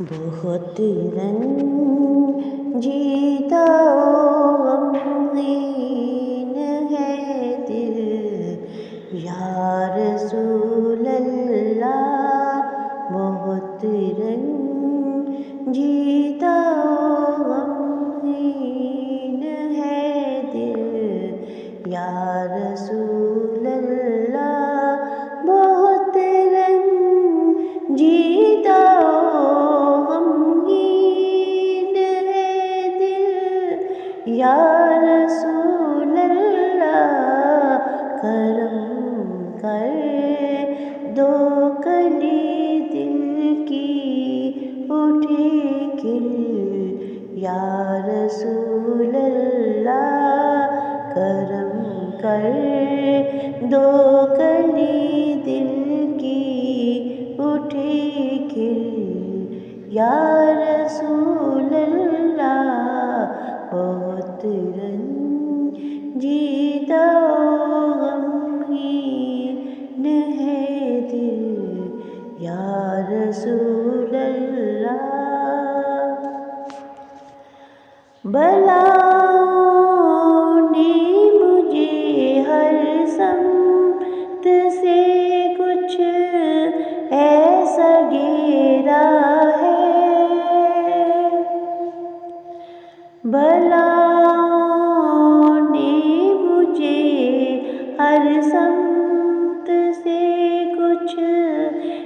بہت رنجیدہ و غمگین ہے دل یا رسول اللہ، بہت رنجیدہ و غمگین ہے دل یا رسول اللہ، بہت رنجیدہ یا رسول اللہ، کرم کر دو کلی دل کی اٹھے کھل یا رسول اللہ، کرم کر دو کلی دل کی اٹھے کھل یا رسول اللہ، بہت رنجیدہ و غمگین ہے دل یا رسول اللہ، بلاؤں نے مجھے ہر سمت سے کچھ ایسا گھیرا ہے، بلاؤں نے مجھے ہر سمت سے کچھ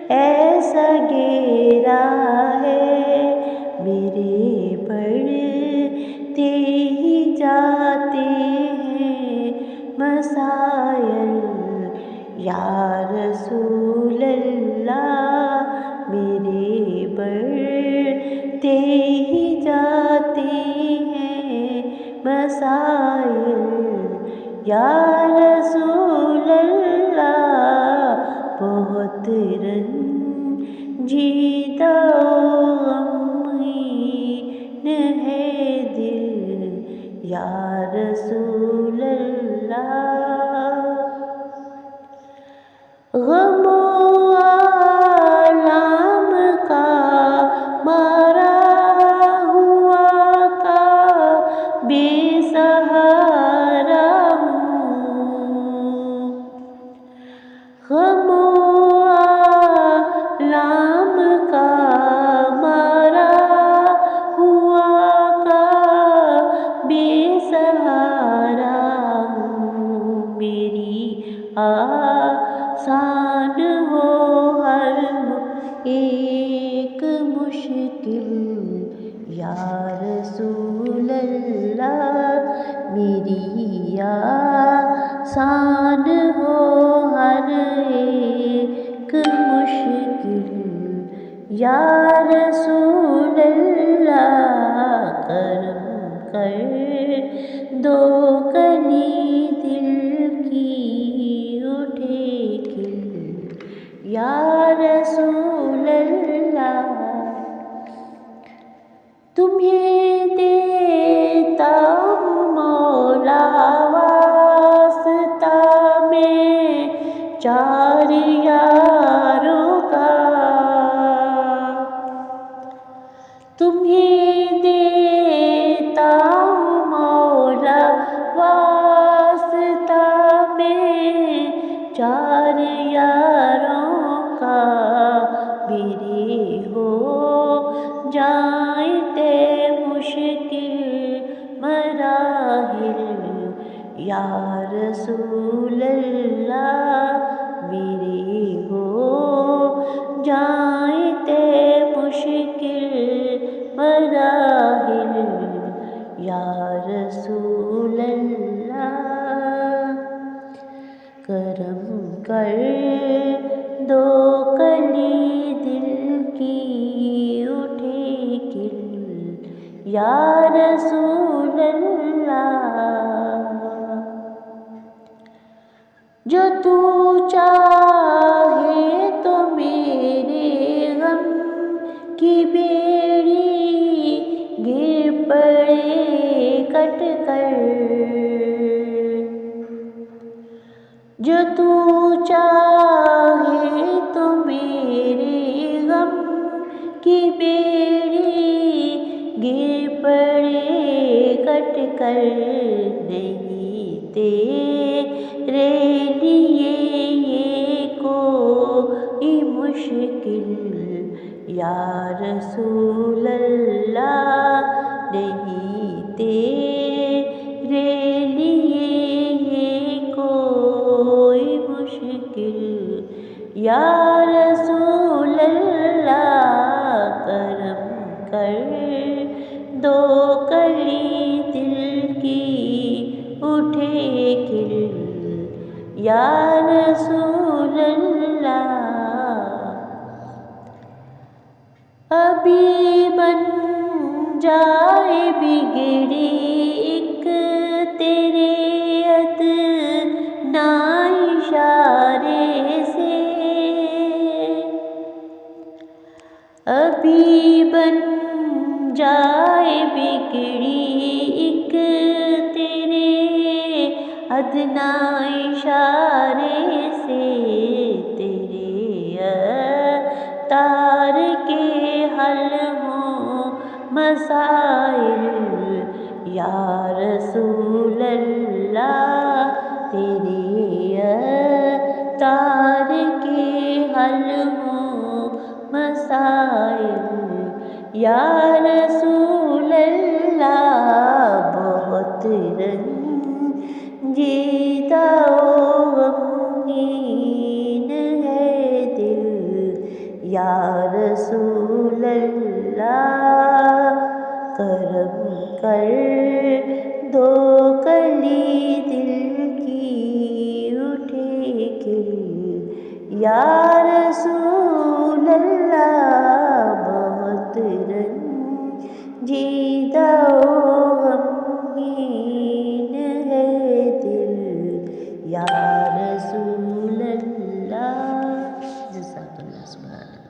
ایسا گھیرا ہے، میرے بڑھتے ہی جاتے ہیں مسائل یا رسول اللہ، میرے بڑھتے ہی جاتے مسائل یا رسول اللہ، بہت رنجیدہ و غمگین ہے دل یا رسول اللہ، غم و آلام کا مارا ہوا کا بے سہارا ہوں، غم و آلام کا مارا ہوا کا بے سہارا ہوں، میری آسان ہو ہر ایک مشکل یا رسول اللہ، میری آسان ہو ہر ایک مشکل یا رسول اللہ، کرم کر دو کلی دل کی اٹھے کھل یا رسول اللہ، تمہیں دیتا ہوں مولا واسطہ میں چار یاروں کا، تمہیں دیتا ہوں مولا واسطہ میں چار یاروں کا، میرے ہو جائیں تے مشکل مراحل یا رسول اللہ، میرے ہو جائیں تے مشکل مراحل یا رسول اللہ، کرم کر دو کلی دل کی اٹھے کھل یا رسول اللہ، جو تو چاہے تو میرے غم کی بیڑی گر پڑے کٹ کر، جو تو چاہے تو میرے غم کی بیڑی گر پڑے کٹ کر، نہیں تیرے لیے یہ کوئی مشکل یا رسول اللہ، نہیں تیرے لیے یہ کوئی مشکل یا رسول اللہ، کرم کر دو کلی دل کی اٹھے کھل یا رسول اللہ، ابھی بن جائے بگڑی ایک تیرے ادنا اشارے سے، ابھی بن جائے بگڑی ایک تیرے ادنا اشارے سے، تیرے تار کے حل ہوں مسائل یا رسول اللہ، تیرے تار کے حل ہوں مسائل یا رسول اللہ، بہت رنجیدہ و غمگین ہے دل یا رسول اللہ، کرم کر دو کلی دل کی اٹھے کھل یا رسول اللہ، بہت رنجیدہ و غمگین ہے دل یا رسول اللہ، جزاک اللہ سبحان اللہ۔